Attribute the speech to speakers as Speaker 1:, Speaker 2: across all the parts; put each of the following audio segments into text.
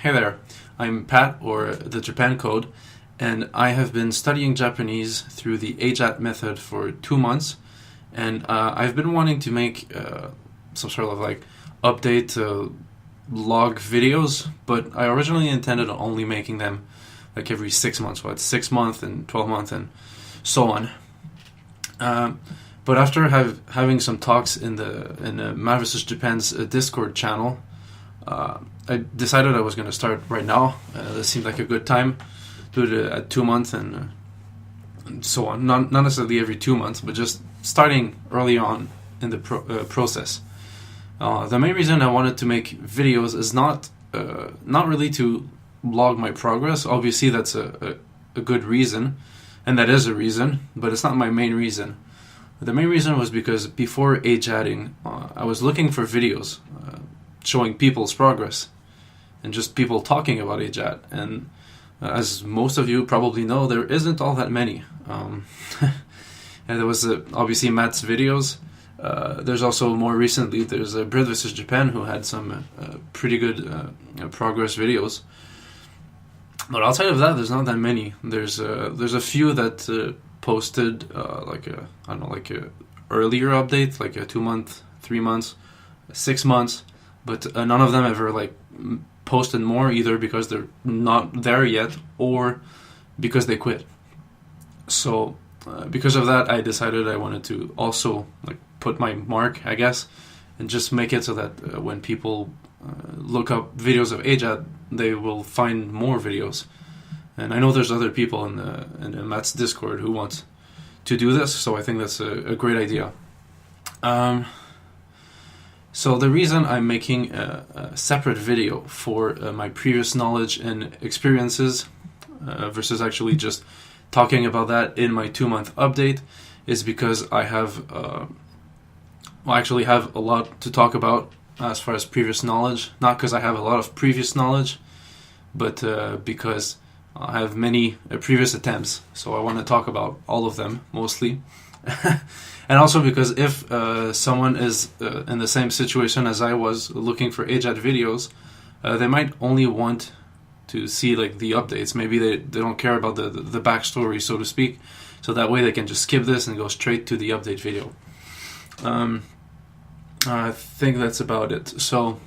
Speaker 1: Hey there, I'm Pat, or the Japan Code, and I have been studying Japanese through the AJATT method for 2 months, and I've been wanting to make some sort of update log videos, but I originally intended on only making them every 6 months, so it's 6 month and 12 month and so on. But after having some talks in the Matt vs. Japan's Discord channel, I decided I was going to start right now. This seemed like a good time. Do it at 2 months and so on. Not necessarily every 2 months, but just starting early on in the process. The main reason I wanted to make videos is not really to log my progress. Obviously, that's a good reason, and that is a reason, but it's not my main reason. The main reason was because before AJATting, I was looking for videos showing people's progress and just people talking about AJATT. And as most of you probably know, there isn't all that many. And there was obviously Matt's videos. There's also more recently, there's Brit vs. Japan, who had some pretty good progress videos. But outside of that, there's not that many. There's a few that posted a earlier update, like a 2 month, 3 months, 6 months, but none of them ever posted more, either because they're not there yet or because they quit. So because of that, I decided I wanted to also put my mark, I guess, and just make it so that when people look up videos of AJATT, they will find more videos. And I know there's other people in the Matt's Discord who want to do this, so I think that's a great idea. So the reason I'm making a separate video for my previous knowledge and experiences versus actually just talking about that in my 2 month update is because I actually have a lot to talk about as far as previous knowledge. Not because I have a lot of previous knowledge, but because I have many previous attempts, so I want to talk about all of them, mostly. And also because if someone is in the same situation as I was, looking for AJATT videos, they might only want to see the updates. Maybe they don't care about the backstory, so to speak, so that way they can just skip this and go straight to the update video. I think that's about it. So,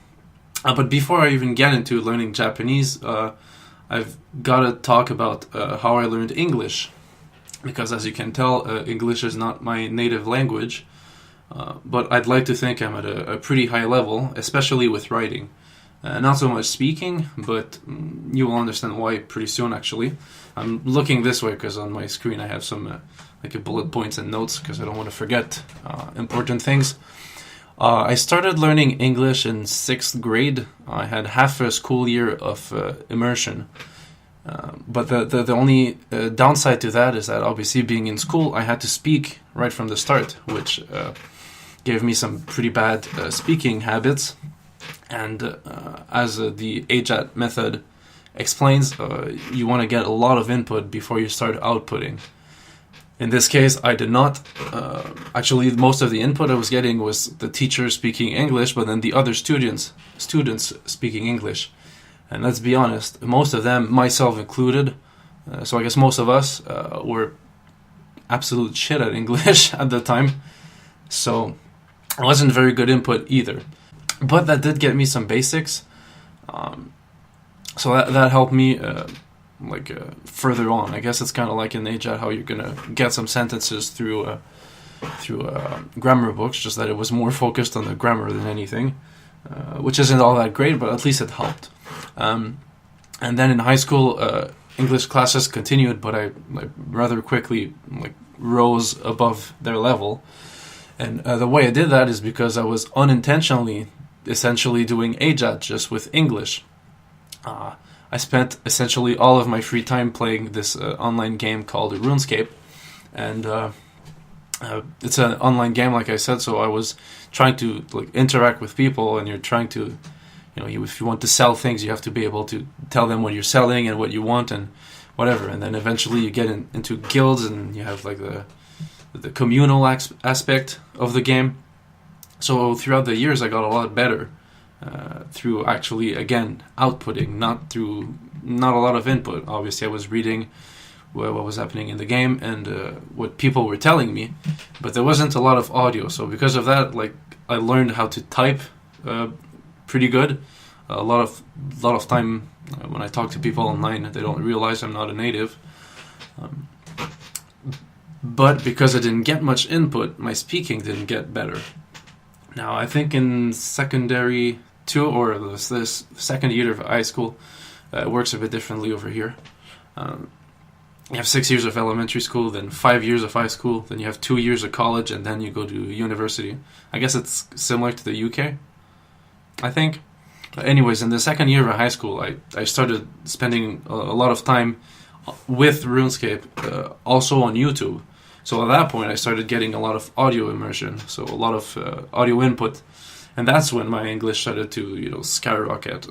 Speaker 1: but before I even get into learning Japanese, I've got to talk about how I learned English, because as you can tell, English is not my native language, but I'd like to think I'm at a pretty high level, especially with writing. Not so much speaking, but you will understand why pretty soon, actually. I'm looking this way because on my screen I have some bullet points and notes, because I don't want to forget important things. I started learning English in 6th grade. I had half a school year of immersion. But the only downside to that is that obviously being in school, I had to speak right from the start, which gave me some pretty bad speaking habits. And as the AJATT method explains, you want to get a lot of input before you start outputting. In this case, I did not. Actually, most of the input I was getting was the teacher speaking English, but then the other students speaking English. And let's be honest, most of them, myself included, so I guess most of us were absolute shit at English at the time. So it wasn't very good input either. But that did get me some basics. So that helped me further on. I guess it's kind of like in AJATT how you're going to get some sentences through grammar books, just that it was more focused on the grammar than anything, which isn't all that great, but at least it helped. And then in high school, English classes continued, but I rather quickly rose above their level. And the way I did that is because I was unintentionally essentially doing AJATT just with English. I spent essentially all of my free time playing this online game called RuneScape, and it's an online game, like I said, so I was trying to interact with people, and you're trying to, if you want to sell things, you have to be able to tell them what you're selling and what you want and whatever, and then eventually you get into guilds, and you have the communal aspect of the game. So throughout the years, I got a lot better through actually, again, outputting, not a lot of input. Obviously, I was reading what was happening in the game and what people were telling me, but there wasn't a lot of audio. So because of that, like, I learned how to type pretty good. A lot of time when I talk to people online, they don't realize I'm not a native. But because I didn't get much input, my speaking didn't get better. Now, I think in secondary 2 or this second year of high school, it works a bit differently over here. You have 6 years of elementary school, then 5 years of high school, then you have 2 years of college, and then you go to university. I guess it's similar to the UK, I think. But anyways, in the second year of high school, I started spending a lot of time with RuneScape, also on YouTube. So at that point, I started getting a lot of audio immersion, so a lot of audio input, and that's when my English started to, skyrocket.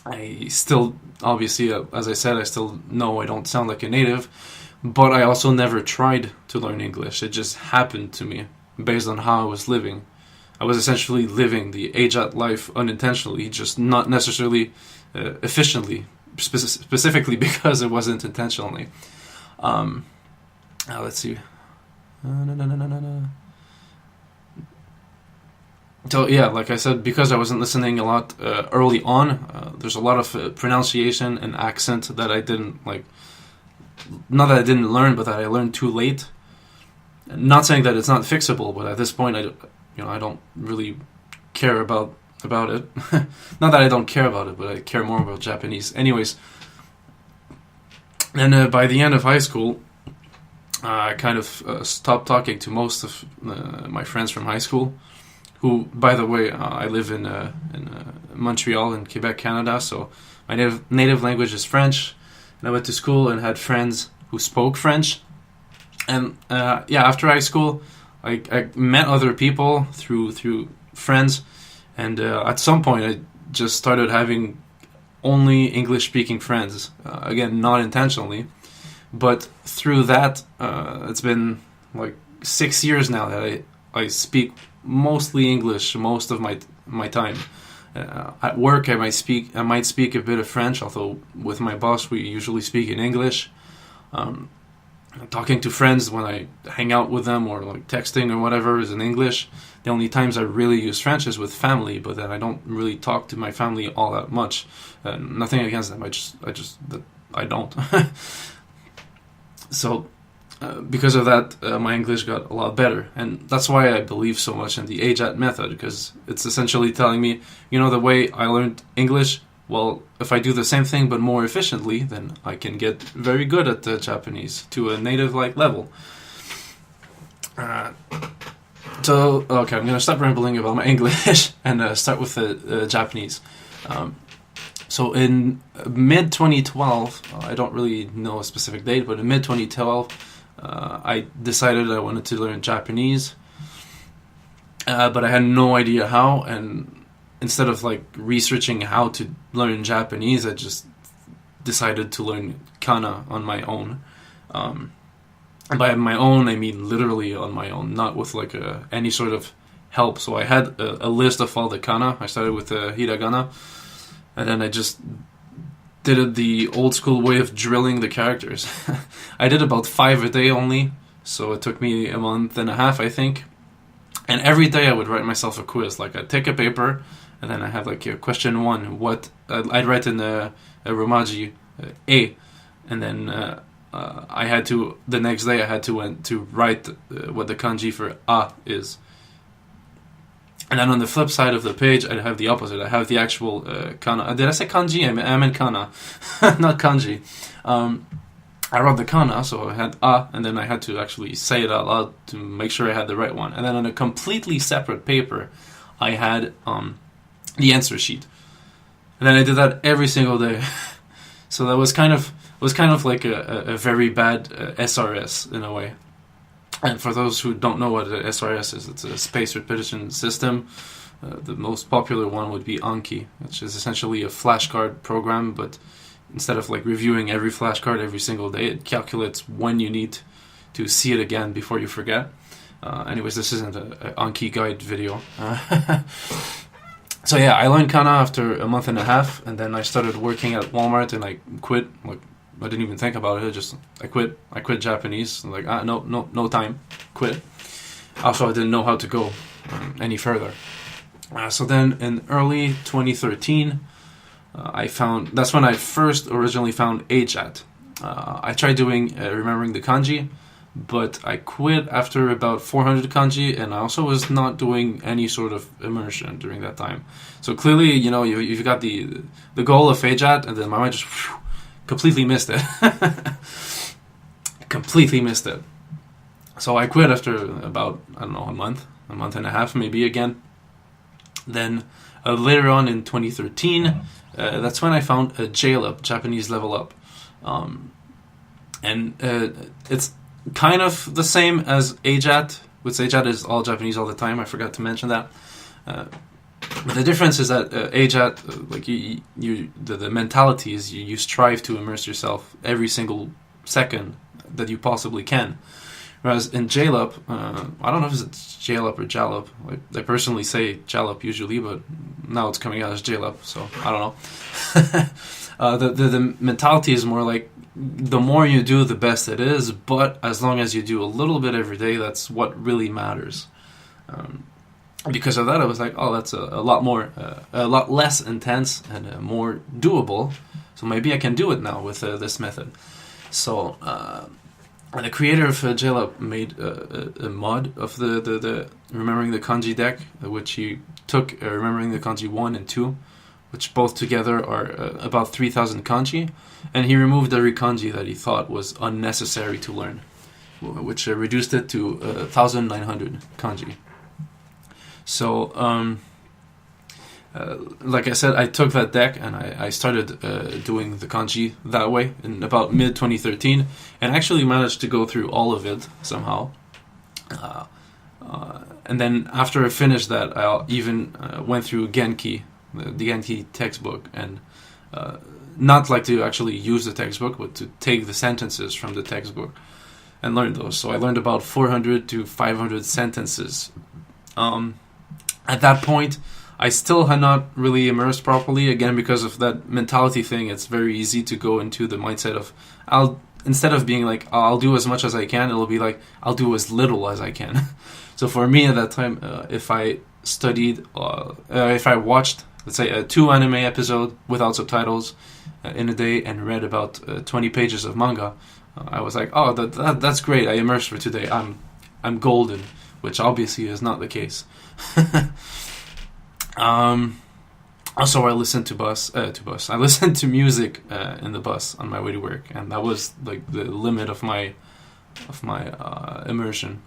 Speaker 1: I still, obviously, as I said, I still know I don't sound like a native, but I also never tried to learn English. It just happened to me based on how I was living. I was essentially living the AJATT life unintentionally, just not necessarily efficiently, specifically because it wasn't intentionally. Now let's see. So yeah, like I said, because I wasn't listening a lot early on, there's a lot of pronunciation and accent that I didn't like. Not that I didn't learn, but that I learned too late. Not saying that it's not fixable, but at this point, I don't really care about it. Not that I don't care about it, but I care more about Japanese. Anyways, and by the end of high school, I kind of stopped talking to most of my friends from high school. Who, by the way, I live in Montreal in Quebec, Canada, so my native language is French, and I went to school and had friends who spoke French. And after high school, I met other people through friends, and at some point I just started having only English-speaking friends. Again, not intentionally, but through that, it's been like 6 years now that I speak mostly English most of my time. At work, I might speak a bit of French, although with my boss we usually speak in English. Talking to friends when I hang out with them or like texting or whatever is in English. The only times I really use French is with family, but then I don't really talk to my family all that much. Nothing against them. I don't. So. Because of that, my English got a lot better, and that's why I believe so much in the AJATT method, because it's essentially telling me, the way I learned English, well, if I do the same thing but more efficiently, then I can get very good at Japanese to a native-like level. Okay, I'm going to stop rambling about my English and start with the Japanese. So in mid-2012, I don't really know a specific date, but in mid-2012, I decided I wanted to learn Japanese, but I had no idea how, and instead of like researching how to learn Japanese, I just decided to learn kana on my own. And by my own, I mean literally on my own, not with like any sort of help. So I had a list of all the kana. I started with hiragana, and then I just did it the old school way of drilling the characters. I did about 5 a day only, so it took me a month and a half, I think. And every day I would write myself a quiz. Like I'd take a paper, and then I have like question 1. I'd write in a Romaji A, and then I had to the next day I had to write what the kanji for A is. And then on the flip side of the page, I'd have the opposite. I have the actual kana. Did I say kanji? I meant kana, not kanji. I wrote the kana, so I had a, and then I had to actually say it out loud to make sure I had the right one. And then on a completely separate paper, I had the answer sheet. And then I did that every single day. So that was kind of like a very bad SRS in a way. And for those who don't know what an SRS is, it's a space repetition system. The most popular one would be Anki, which is essentially a flashcard program, but instead of like reviewing every flashcard every single day, it calculates when you need to see it again before you forget. Anyways, this isn't an Anki guide video. So yeah, I learned kana after a month and a half, and then I started working at Walmart, and I quit. Like, I didn't even think about it. I quit. I quit Japanese. Like, no time. Quit. Also, I didn't know how to go any further. So then, in early 2013, that's when I first originally found AJATT. I tried doing remembering the kanji, but I quit after about 400 kanji, and I also was not doing any sort of immersion during that time. So clearly, you've got the goal of AJATT, and then my mind just completely missed it. Completely missed it. So I quit after about, I don't know, a month and a half maybe again. Then later on in 2013, that's when I found a JLUP, Japanese Level Up. And it's kind of the same as AJATT, which AJATT is all Japanese all the time. I forgot to mention that. But the difference is that AJATT, like the mentality is you strive to immerse yourself every single second that you possibly can. Whereas in JLUP, I don't know if it's JLUP or JALUP. Like, I personally say JALUP usually, but now it's coming out as JLUP, so I don't know. The mentality is more like, the more you do, the best it is, but as long as you do a little bit every day, that's what really matters. Because of that, I was like, oh, that's a lot less intense and more doable, so maybe I can do it now with this method. So the creator of JLUP made a mod of the Remembering the Kanji deck, which he took Remembering the Kanji 1 and 2, which both together are about 3,000 kanji, and he removed every kanji that he thought was unnecessary to learn, which reduced it to 1,900 kanji. So, like I said, I took that deck and I started doing the kanji that way in about mid-2013, and actually managed to go through all of it somehow. And then after I finished that, I even went through Genki, the Genki textbook, and not like to actually use the textbook, but to take the sentences from the textbook and learn those. So I learned about 400 to 500 sentences. At that point, I still had not really immersed properly, again because of that mentality thing. It's very easy to go into the mindset of, instead of being like, I'll do as much as I can, it'll be like, I'll do as little as I can. So for me at that time, if I studied, if I watched, let's say, a 2 anime episode without subtitles in a day and read about 20 pages of manga, I was like, oh, that's great, I immersed for today, I'm golden, which obviously is not the case. Also, I listened to I listened to music in the bus on my way to work, and that was like the limit of my immersion.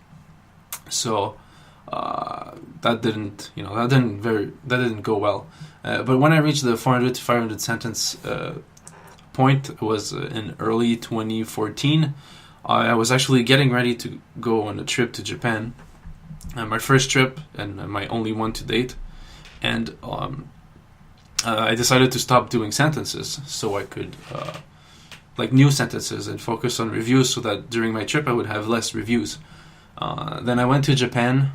Speaker 1: So that didn't go well. But when I reached the 400 to 500 sentence point, it was in early 2014. I was actually getting ready to go on a trip to Japan, my first trip and my only one to date. And I decided to stop doing sentences so I could, like new sentences, and focus on reviews, so that during my trip I would have less reviews. Then I went to Japan.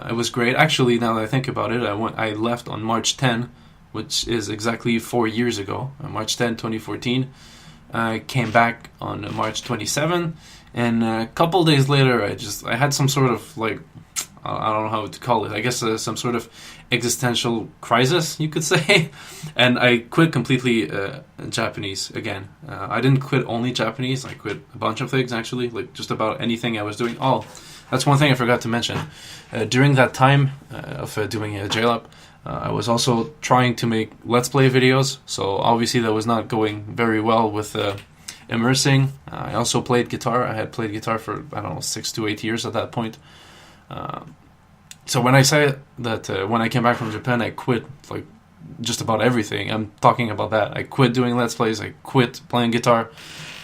Speaker 1: It was great. Actually, now that I think about it, I left on March 10, which is exactly 4 years ago, March 10, 2014. I came back on March 27, and a couple days later I had some sort of like, I don't know how to call it, I guess some sort of existential crisis, you could say, and I quit completely Japanese again. I didn't quit only Japanese, I quit a bunch of things actually, like just about anything I was doing. Oh, that's one thing I forgot to mention. During that time of doing JLUP, I was also trying to make Let's Play videos, so obviously that was not going very well with immersing. I also played guitar. I had played guitar for, I don't know, 6 to 8 years at that point. So when I say that when I came back from Japan, I quit like just about everything, I'm talking about that. I quit doing Let's Plays, I quit playing guitar,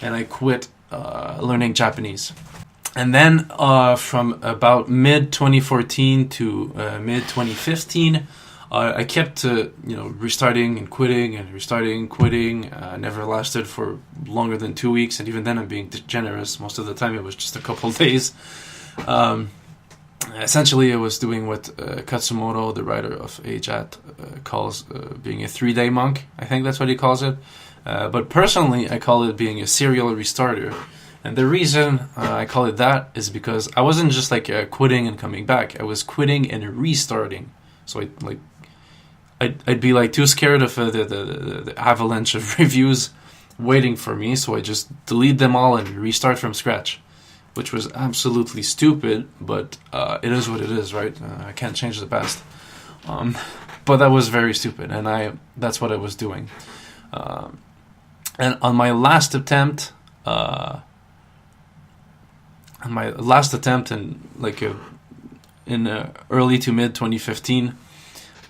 Speaker 1: and I quit learning Japanese. And then from about mid-2014 to mid-2015, I kept restarting and quitting and restarting, quitting. Never lasted for longer than 2 weeks, and even then I'm being generous. Most of the time it was just a couple of days. essentially I was doing what Katsumoto, the writer of AJATT, calls being a 3-day monk. I think that's what he calls it. But personally, I call it being a serial restarter. And the reason I call it that is because I wasn't just like quitting and coming back. I was quitting and restarting. So I'd be like too scared of the avalanche of reviews waiting for me, so I just delete them all and restart from scratch, which was absolutely stupid, but it is what it is, right? I can't change the past. But that was very stupid, and that's what I was doing. And on my last attempt, in early to mid 2015,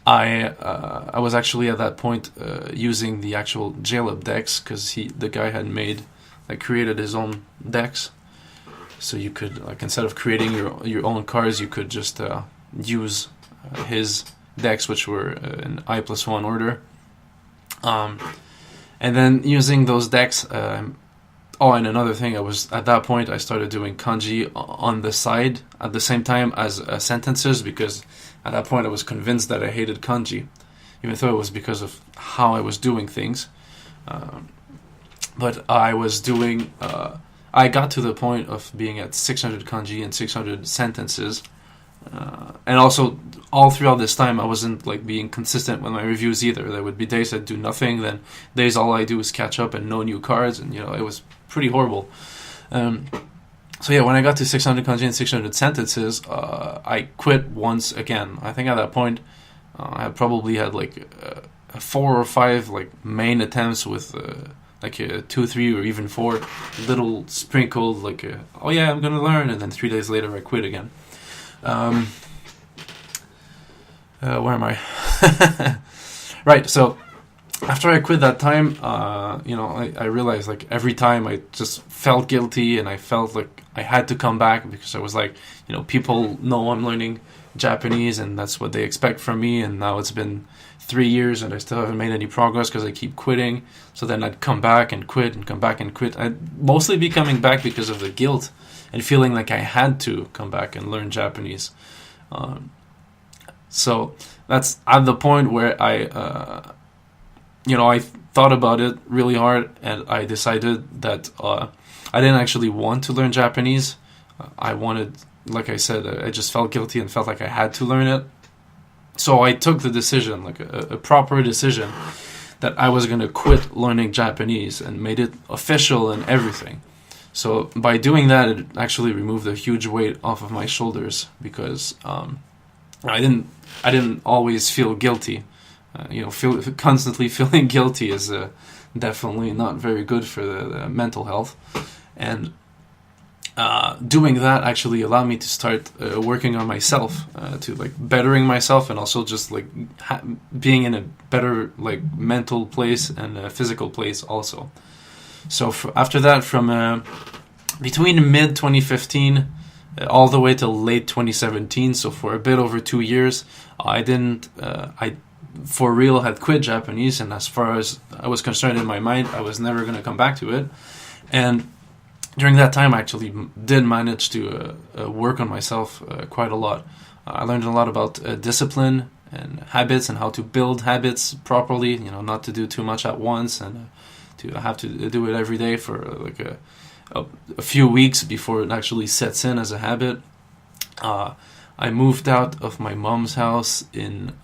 Speaker 1: I was actually at that point using the actual JLab decks, because the guy had created his own decks, so you could instead of creating your own cards, you could just use his decks, which were in I+1 order, and then using those decks. And another thing, at that point I started doing kanji on the side at the same time as sentences, because at that point I was convinced that I hated kanji, even though it was because of how I was doing things. But I was doing, I got to the point of being at 600 kanji and 600 sentences. And also, all throughout this time, I wasn't being consistent with my reviews either. There would be days I'd do nothing, then days all I do is catch up and no new cards, and it was pretty horrible. So yeah, when I got to 600 kanji and 600 sentences, I quit once again. I think at that point, I had probably had 4 or 5 main attempts with 2, 3, or even 4 little sprinkled oh yeah, I'm gonna learn, and then 3 days later I quit again. Where am I? Right, so after I quit that time, I realized every time I just felt guilty, and I felt like I had to come back, because I was people know I'm learning Japanese and that's what they expect from me, and now it's been 3 years and I still haven't made any progress because I keep quitting. So then I'd come back and quit and come back and quit. I'd mostly be coming back because of the guilt and feeling like I had to come back and learn Japanese. So that's at the point where I thought about it really hard, and I decided that I didn't actually want to learn Japanese. I wanted, like I said, I just felt guilty and felt like I had to learn it. So I took the decision, a proper decision, that I was going to quit learning Japanese, and made it official and everything. So by doing that, it actually removed a huge weight off of my shoulders, because I didn't always feel guilty. Constantly feeling guilty is definitely not very good for the mental health. And doing that actually allowed me to start working on myself, to bettering myself, and also just being in a better mental place and a physical place also. So after that, from between mid 2015 all the way till late 2017, so for a bit over 2 years, I for real had quit Japanese, and as far as I was concerned in my mind, I was never going to come back to it. And during that time, I actually did manage to work on myself quite a lot. I learned a lot about discipline and habits, and how to build habits properly, not to do too much at once, and to have to do it every day for a few weeks before it actually sets in as a habit. I moved out of my mom's house in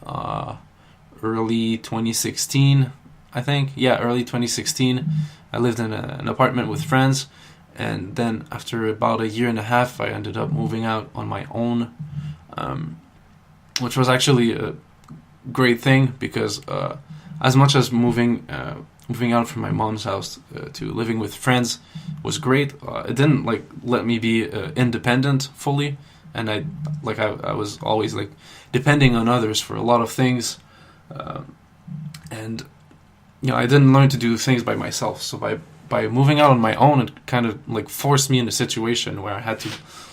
Speaker 1: early 2016, I think. Yeah, early 2016. I lived in an apartment with friends, and then after about a year and a half, I ended up moving out on my own, which was actually a great thing, because as much as moving out from my mom's house to living with friends was great, it didn't let me be independent fully, and I was always depending on others for a lot of things. And I didn't learn to do things by myself. So by moving out on my own, it kind of forced me in a situation where I had to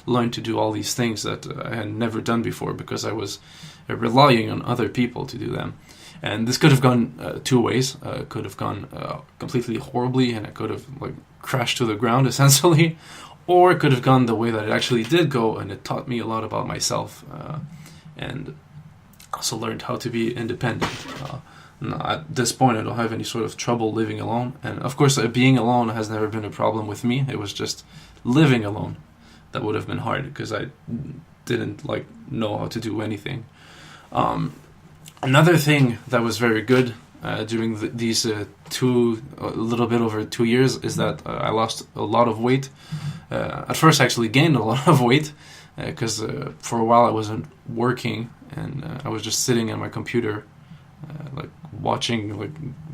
Speaker 1: learn to do all these things that I had never done before, because I was relying on other people to do them. And this could have gone 2 ways. It could have gone completely horribly, and it could have crashed to the ground essentially, or it could have gone the way that it actually did go, and it taught me a lot about myself, and also learned how to be independent. At this point, I don't have any sort of trouble living alone, and of course, being alone has never been a problem with me. It was just living alone that would have been hard, because I didn't know how to do anything. Another thing that was very good during these a little bit over 2 years, is that I lost a lot of weight. At first, I actually gained a lot of weight, because for a while I wasn't working, and I was just sitting on my computer, watching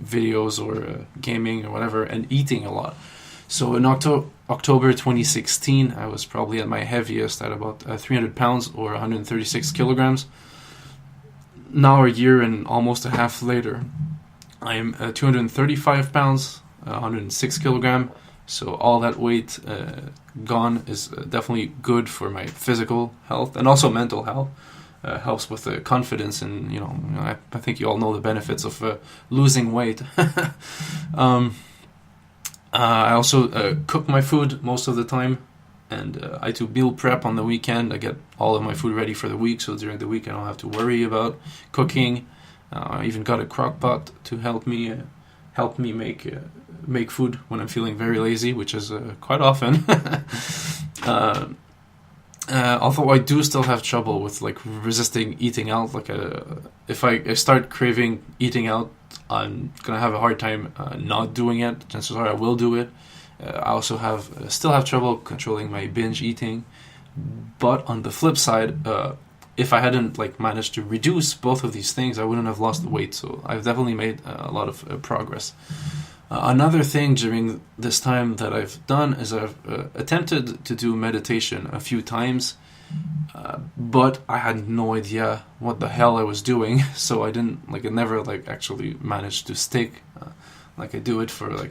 Speaker 1: videos or gaming or whatever, and eating a lot. So in October 2016, I was probably at my heaviest at about 300 pounds or 136 kilograms. Now, a year and almost a half later, I am 235 pounds, 106 kilogram. So all that weight gone is definitely good for my physical health and also mental health. Helps with the confidence, and I think you all know the benefits of losing weight. I also cook my food most of the time, and I do meal prep on the weekend. I get all of my food ready for the week, so during the week I don't have to worry about cooking. I even got a crock pot to help me make food when I'm feeling very lazy, which is quite often. Although I do still have trouble with resisting eating out. If I start craving eating out, I'm gonna have a hard time not doing it. Chances are I will do it. I also still have trouble controlling my binge eating. But on the flip side, if I hadn't managed to reduce both of these things, I wouldn't have lost the weight. So I've definitely made a lot of progress. Another thing during this time that I've done is I've attempted to do meditation a few times, but I had no idea what the hell I was doing, so I didn't I never actually managed to stick. I do it for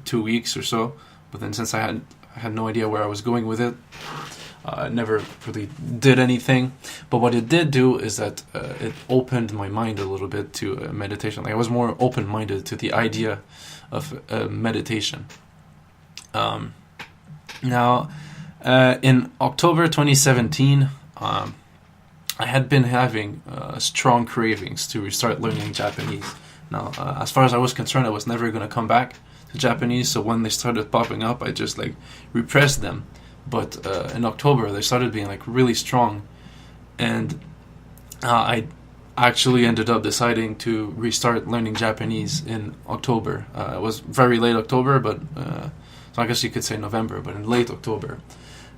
Speaker 1: 2 weeks or so, but then since I had no idea where I was going with it, I never really did anything. But what it did do is that it opened my mind a little bit to meditation. I was more open-minded to the idea of meditation. Now, in October 2017, I had been having strong cravings to restart learning Japanese. Now, as far as I was concerned, I was never going to come back to Japanese, so when they started popping up, I just repressed them. But in October, they started being really strong, and I actually ended up deciding to restart learning Japanese in October. It was very late October, but so I guess you could say November, but in late October.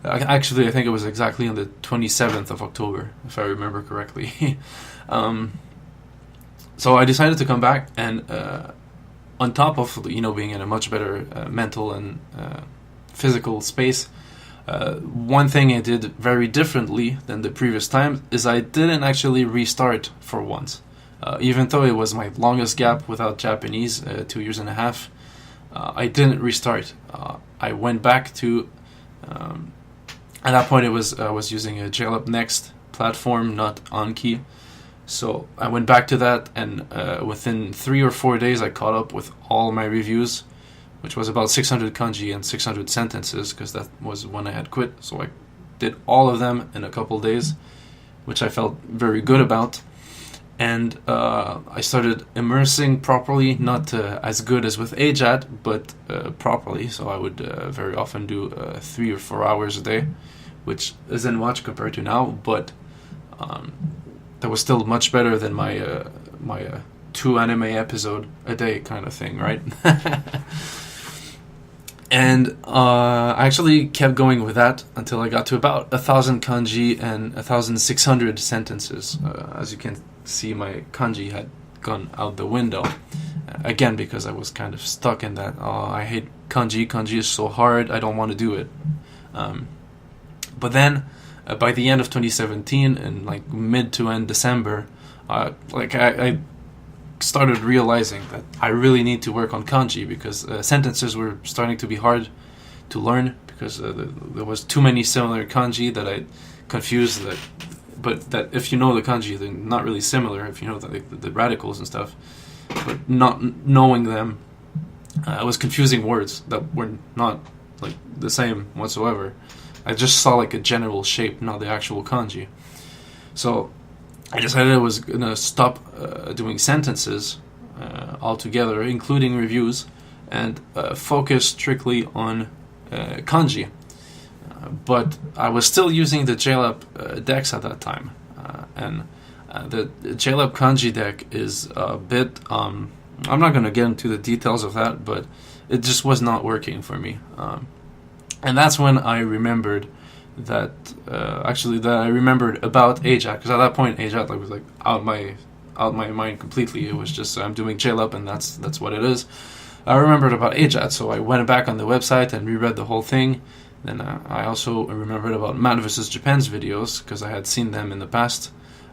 Speaker 1: I think it was exactly on the 27th of October, if I remember correctly. So I decided to come back, and on top of being in a much better mental and physical space, one thing I did very differently than the previous time is I didn't actually restart for once. Even though it was my longest gap without Japanese, 2 years and a half, I didn't restart. I went back to, at that point I was using a JLab Next platform, not Anki. So I went back to that, and within 3 or 4 days I caught up with all my reviews, which was about 600 kanji and 600 sentences, because that was when I had quit. So I did all of them in a couple days, which I felt very good about. And I started immersing properly, not as good as with AJATT, but properly. So I would very often do 3 or 4 hours a day, which isn't much compared to now, but that was still much better than my 2 anime episode a day kind of thing, right? And I actually kept going with that until I got to about 1,000 kanji and 1,600 sentences. As you can see, my kanji had gone out the window. Again, because I was kind of stuck in that, I hate kanji. Kanji is so hard, I don't want to do it. But then, by the end of 2017, in mid to end December, I started realizing that I really need to work on kanji, because sentences were starting to be hard to learn, because there was too many similar kanji that I confused. But that if you know the kanji, they're not really similar. If you know the radicals and stuff, but not knowing them, I was confusing words that were not like the same whatsoever. I just saw like a general shape, not the actual kanji. So I decided I was gonna stop doing sentences altogether, including reviews, and focus strictly on kanji. But I was still using the JLab decks at that time, and the JLab kanji deck is a bit. I'm not going to get into the details of that, but it just was not working for me. And that's when I remembered that I remembered about AJATT, because at that point AJATT was like out my mind completely. It was just I'm doing JLab and that's what it is. I remembered about AJATT, so I went back on the website and reread the whole thing. Then I also remembered about Matt vs. Japan's videos, because I had seen them in the past.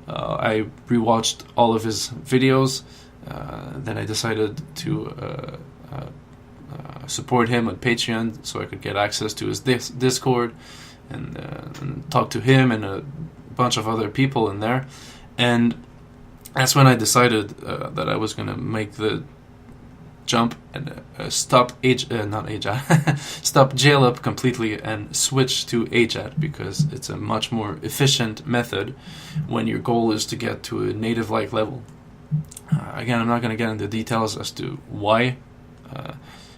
Speaker 1: I rewatched all of his videos. Then I decided to support him on Patreon so I could get access to his Discord and talk to him and a bunch of other people in there. And that's when I decided that I was going to make the jump and stop stop JLab completely and switch to AJATT, because it's a much more efficient method when your goal is to get to a native-like level. Again, I'm not going to get into details as to why.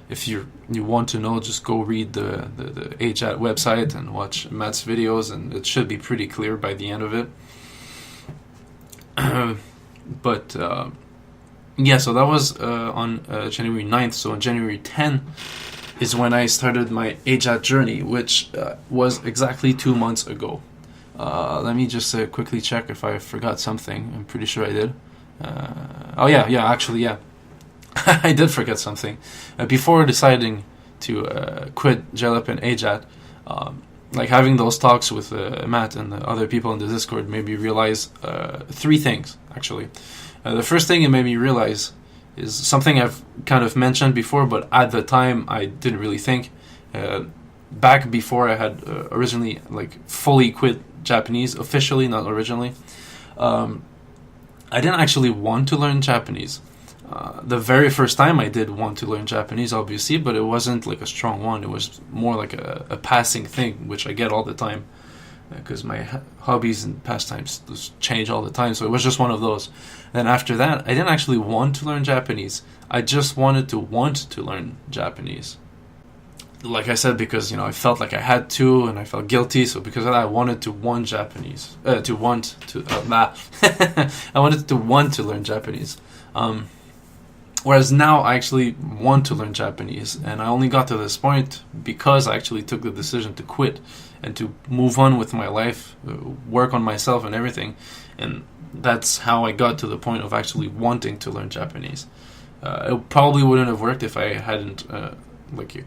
Speaker 1: If you want to know, just go read the AJATT website and watch Matt's videos, and it should be pretty clear by the end of it. But yeah, so that was on January 9th. So on January 10th is when I started my AJATT journey, which was exactly 2 months ago. Let me just quickly check if I forgot something. I'm pretty sure I did. Actually, I did forget something. Before deciding to quit JLab and AJATT, like having those talks with Matt and the other people in the Discord made me realize 3 things, actually. The first thing it made me realize is something I've kind of mentioned before, but at the time I didn't really think. Back before I had originally fully quit Japanese, officially, not originally, I didn't actually want to learn Japanese. The very first time I did want to learn Japanese, obviously, but it wasn't like a strong one. It was more like a passing thing, which I get all the time, because my hobbies and pastimes change all the time, so it was just one of those. Then after that, I didn't actually want to learn Japanese. I just wanted to want to learn Japanese. Like I said, because I felt like I had to, and I felt guilty. So because of that, I wanted to want Japanese. I wanted to want to learn Japanese. Whereas now I actually want to learn Japanese, and I only got to this point because I actually took the decision to quit and to move on with my life, work on myself and everything. And that's how I got to the point of actually wanting to learn Japanese. It probably wouldn't have worked if I hadn't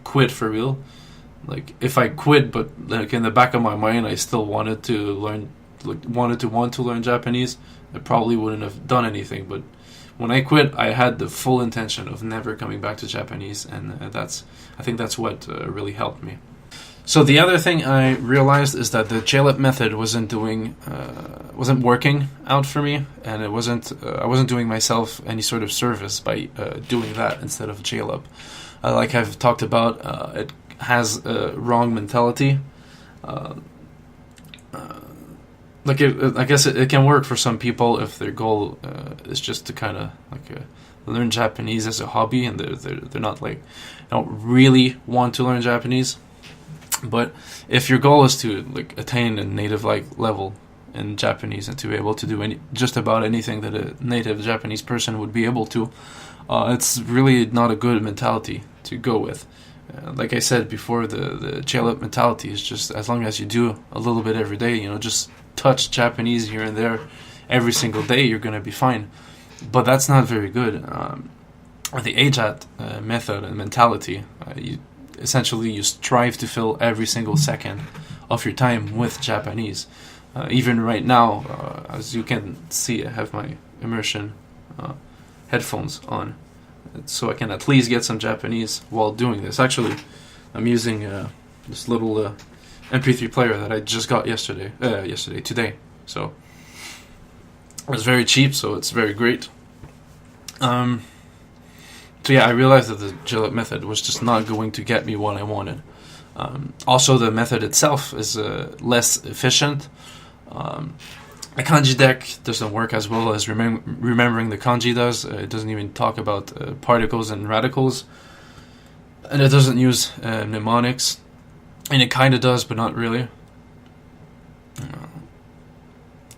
Speaker 1: quit for real. Like if I quit, but in the back of my mind I still wanted to learn, want to learn Japanese, I probably wouldn't have done anything. But when I quit, I had the full intention of never coming back to Japanese, and I think that's what really helped me. So the other thing I realized is that the JLab method wasn't working out for me, and I wasn't doing myself any sort of service by doing that instead of JLab. Like I've talked about, it has a wrong mentality. I guess it can work for some people if their goal is just to kind of learn Japanese as a hobby, and they're not don't really want to learn Japanese. But if your goal is to attain a native level in Japanese and to be able to do just about anything that a native Japanese person would be able to, it's really not a good mentality to go with. Like I said before, the JLab mentality is just as long as you do a little bit every day, just touch Japanese here and there every single day, you're going to be fine. But that's not very good. The AJATT method and mentality, you strive to fill every single second of your time with Japanese. Even right now, as you can see, I have my Immersion headphones on, so I can at least get some Japanese while doing this. Actually, I'm using this little MP3 player that I just got today. So it was very cheap, so it's very great. So yeah, I realized that the JLab method was just not going to get me what I wanted. Also, the method itself is less efficient. A kanji deck doesn't work as well as remembering the kanji does. It doesn't even talk about particles and radicals. And it doesn't use mnemonics. And it kind of does, but not really.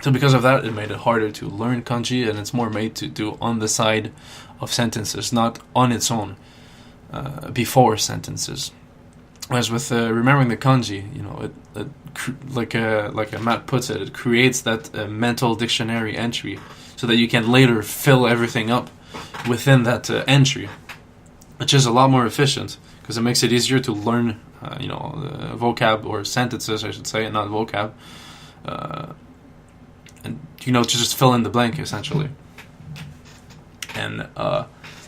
Speaker 1: So because of that, it made it harder to learn kanji, and it's more made to do on the side of sentences, not on its own, before sentences. Whereas with remembering the kanji, like Matt puts it, it creates that mental dictionary entry so that you can later fill everything up within that entry, which is a lot more efficient because it makes it easier to learn, vocab or sentences, I should say, not vocab, and to just fill in the blank essentially. And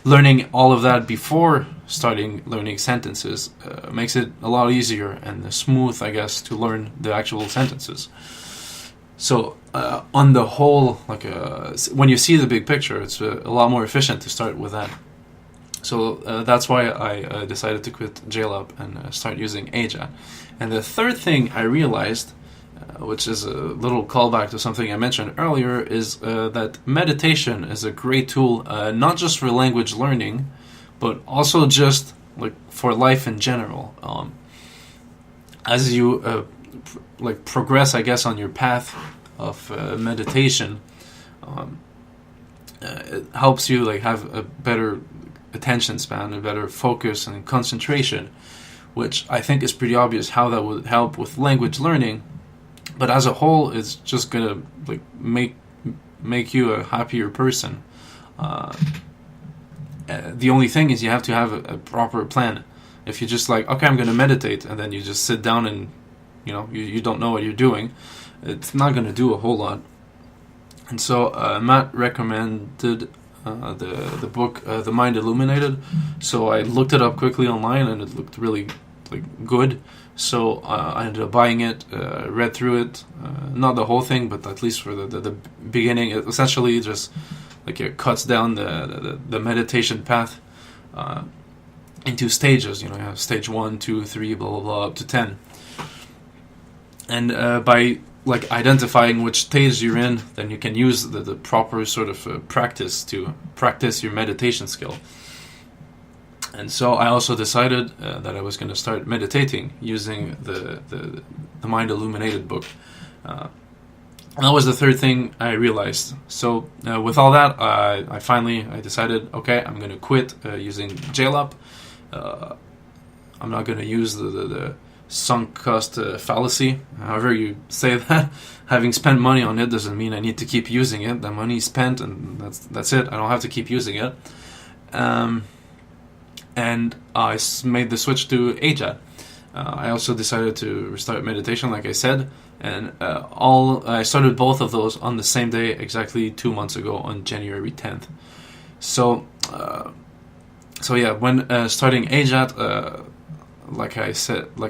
Speaker 1: learning all of that before starting learning sentences makes it a lot easier and smooth, I guess, to learn the actual sentences. So on the whole, when you see the big picture, it's a lot more efficient to start with that. So that's why I decided to quit JLab and start using AJATT. And the third thing I realized, which is a little callback to something I mentioned earlier, is that meditation is a great tool, not just for language learning, but also just for life in general. As you progress, I guess, on your path of meditation, it helps you have a better attention span, a better focus and concentration, which I think is pretty obvious how that would help with language learning. But as a whole, it's just gonna make you a happier person. The only thing is you have to have a proper plan. If you just okay, I'm gonna meditate, and then you just sit down and you don't know what you're doing, it's not gonna do a whole lot. And so Matt recommended the book The Mind Illuminated. So I looked it up quickly online, and it looked really good. So I ended up buying it, read through it, not the whole thing, but at least for the beginning. It essentially just it cuts down the meditation path into stages. You have stage 1, 2, 3, blah blah blah, up to 10. And by identifying which stage you're in, then you can use the proper sort of practice to practice your meditation skill. And so I also decided that I was going to start meditating using the Mind Illuminated book. And that was the third thing I realized. So with all that, I decided, okay, I'm going to quit using JLab. I'm not going to use the sunk cost fallacy, however you say that. Having spent money on it doesn't mean I need to keep using it. The money's spent, and that's it. I don't have to keep using it. And I made the switch to AJATT. I also decided to restart meditation, like I said, and I started both of those on the same day, exactly 2 months ago, on January 10th. So yeah, when starting AJATT, like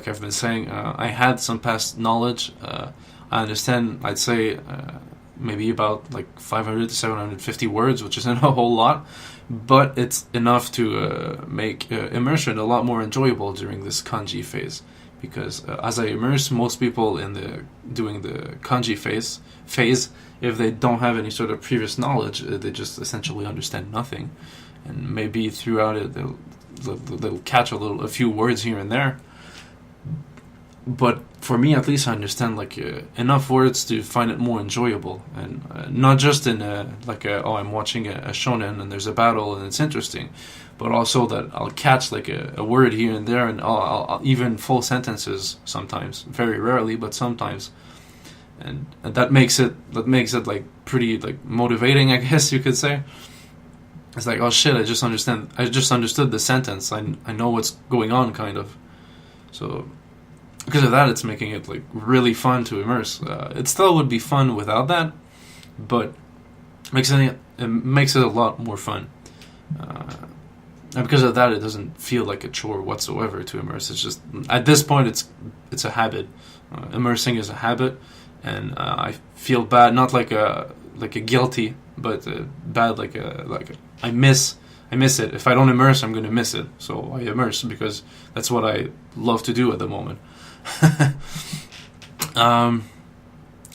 Speaker 1: I've been saying, I had some past knowledge. I understand, I'd say, maybe about 500 to 750 words, which isn't a whole lot, but it's enough to make immersion a lot more enjoyable during this kanji phase. Because as I immerse most people in doing the kanji phase, if they don't have any sort of previous knowledge, they just essentially understand nothing, and maybe throughout it they'll catch a few words here and there. But for me, at least, I understand enough words to find it more enjoyable, and not just in I'm watching a shonen and there's a battle and it's interesting, but also that I'll catch a word here and there, and I'll even full sentences sometimes, very rarely, but sometimes, and that makes it pretty motivating, I guess you could say. It's oh shit, I just understood the sentence. I know what's going on, kind of. So because of that, it's making it really fun to immerse. It still would be fun without that, but it makes it a lot more fun. And because of that, it doesn't feel like a chore whatsoever to immerse. It's just, at this point, it's a habit. Immersing is a habit, and I feel bad, not like a guilty, but bad I miss I miss it. If I don't immerse, I'm going to miss it. So I immerse because that's what I love to do at the moment.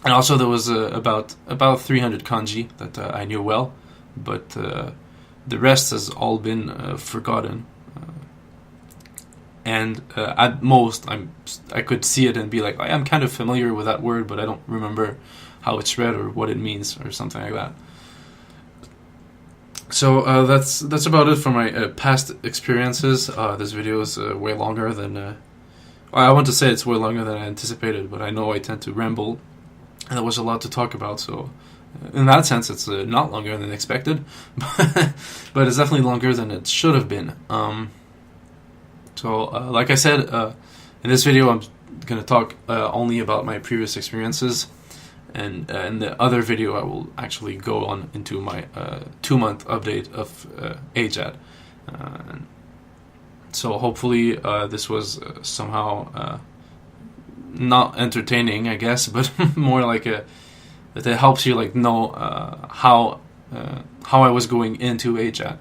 Speaker 1: And also there was about 300 kanji that I knew well, but the rest has all been forgotten. And at most, I could see it and be like, I'm kind of familiar with that word, but I don't remember how it's read or what it means or something like that. So that's about it for my past experiences. This video is way longer than... I want to say it's way longer than I anticipated, but I know I tend to ramble, and there was a lot to talk about, so in that sense it's not longer than expected, but it's definitely longer than it should have been. So like I said, in this video I'm going to talk only about my previous experiences, and in the other video I will actually go on into my 2-month update of AJATT. So hopefully this was somehow not entertaining, I guess, but more like that it helps you like know how I was going into AJATT.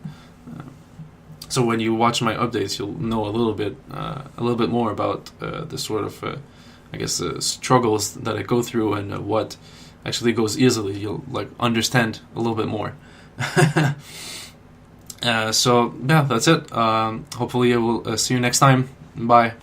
Speaker 1: So when you watch my updates, you'll know a little bit more about the sort of I guess struggles that I go through and what actually goes easily. You'll like understand a little bit more. So yeah, that's it. Hopefully I will see you next time. Bye.